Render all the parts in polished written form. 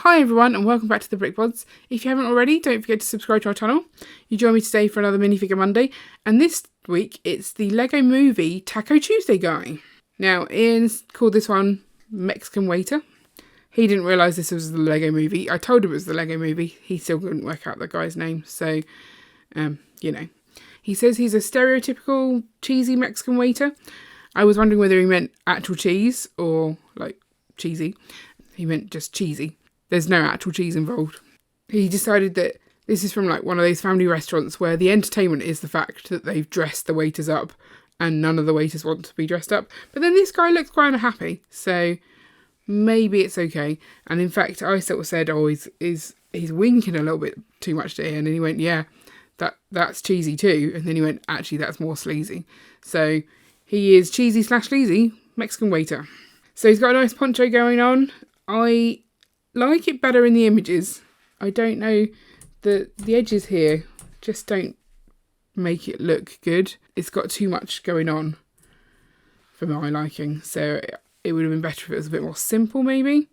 Hi everyone and welcome back to the Brick Pods. If you haven't already, don't forget to subscribe to our channel. You join me today for another Minifigure Monday, and this week it's the Lego Movie Taco Tuesday guy. Now Ian's called this one Mexican Waiter. He didn't realise this was the Lego Movie. I told him it was the Lego Movie. He still couldn't work out the guy's name, so you know. He says he's a stereotypical cheesy Mexican waiter. I was wondering whether he meant actual cheese or like cheesy. He meant just cheesy. There's no actual cheese involved. He decided that this is from like one of those family restaurants where the entertainment is the fact that they've dressed the waiters up and none of the waiters want to be dressed up. But then this guy looks quite happy, so maybe it's okay. And in fact, I sort of said, oh, he's winking a little bit too much to Ian, and he went, yeah, that's cheesy too. And then he went, actually, that's more sleazy. So he is cheesy / sleazy Mexican waiter. So he's got a nice poncho going on. I like it better in the images. I don't know, the edges here just don't make it look good. It's got too much going on for my liking, so it would have been better if it was a bit more simple maybe.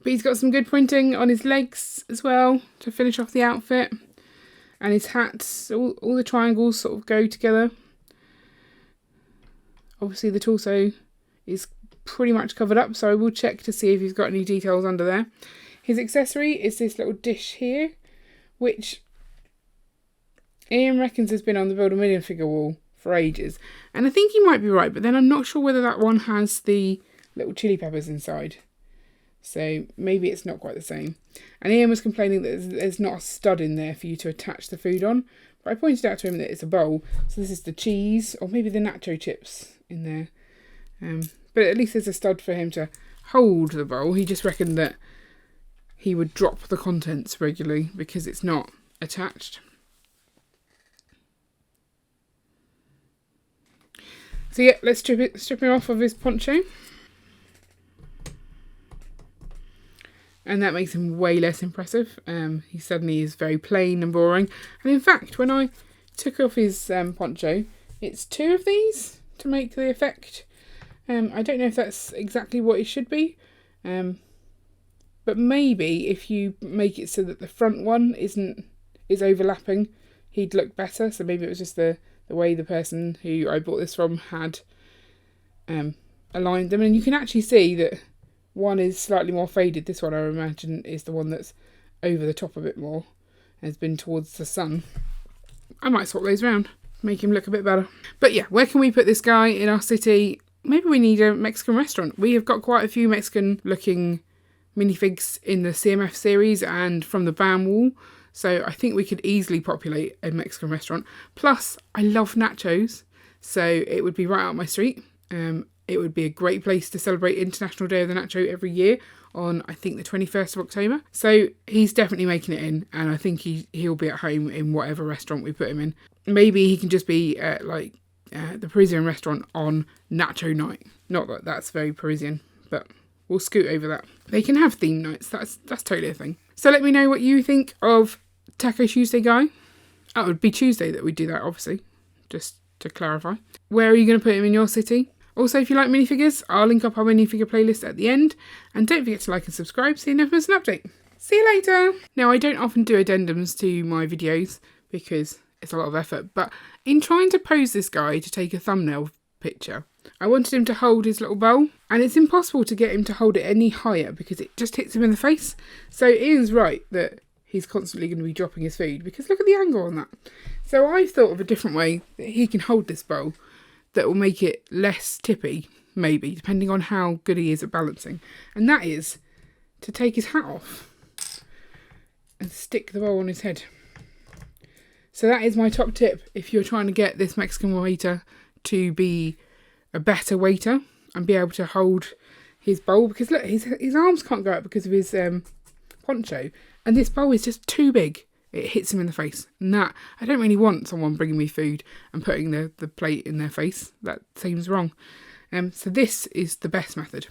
But he's got some good printing on his legs as well to finish off the outfit, and his hat, all the triangles sort of go together. Obviously the torso is pretty much covered up, so I will check to see if he's got any details under there. His accessory is this little dish here, which Ian reckons has been on the Build a Minifigure wall for ages. And I think he might be right, but then I'm not sure whether that one has the little chili peppers inside. So maybe it's not quite the same. And Ian was complaining that there's not a stud in there for you to attach the food on. But I pointed out to him that it's a bowl. So this is the cheese, or maybe the nacho chips in there. But at least there's a stud for him to hold the bowl. He just reckoned that he would drop the contents regularly because it's not attached. So yeah, let's strip him off of his poncho. And that makes him way less impressive. He suddenly is very plain and boring. And in fact, when I took off his poncho, it's 2 of these to make the effect. I don't know if that's exactly what it should be. But maybe if you make it so that the front one is overlapping, he'd look better. So maybe it was just the way the person who I bought this from had aligned them. And you can actually see that one is slightly more faded. This one, I imagine, is the one that's over the top a bit more, has been towards the sun. I might swap those around, make him look a bit better. But yeah, where can we put this guy in our city? Maybe we need a Mexican restaurant. We have got quite a few Mexican looking minifigs in the CMF series and from the BAM wall. So I think we could easily populate a Mexican restaurant. Plus, I love nachos. So it would be right up my street. It would be a great place to celebrate International Day of the Nacho every year on, I think, the 21st of October. So he's definitely making it in, and I think he'll be at home in whatever restaurant we put him in. Maybe he can just be at the Parisian restaurant on Nacho Night. Not that that's very Parisian, but we'll scoot over that. They can have theme nights. That's totally a thing. So let me know what you think of Taco Tuesday guy. Oh, it would be Tuesday that we do that, obviously, just to clarify. Where are you going to put him in your city? Also, if you like minifigures, I'll link up our minifigure playlist at the end. And don't forget to like and subscribe so you never miss an update. See you later! Now, I don't often do addendums to my videos because it's a lot of effort. But in trying to pose this guy to take a thumbnail picture, I wanted him to hold his little bowl. And it's impossible to get him to hold it any higher because it just hits him in the face. So Ian's right that he's constantly going to be dropping his food because look at the angle on that. So I've thought of a different way that he can hold this bowl that will make it less tippy, maybe, depending on how good he is at balancing. And that is to take his hat off and stick the bowl on his head. So that is my top tip if you're trying to get this Mexican waiter to be a better waiter and be able to hold his bowl. Because look, his arms can't go up because of his poncho. And this bowl is just too big. It hits him in the face. And that, I don't really want someone bringing me food and putting the plate in their face. That seems wrong. So this is the best method.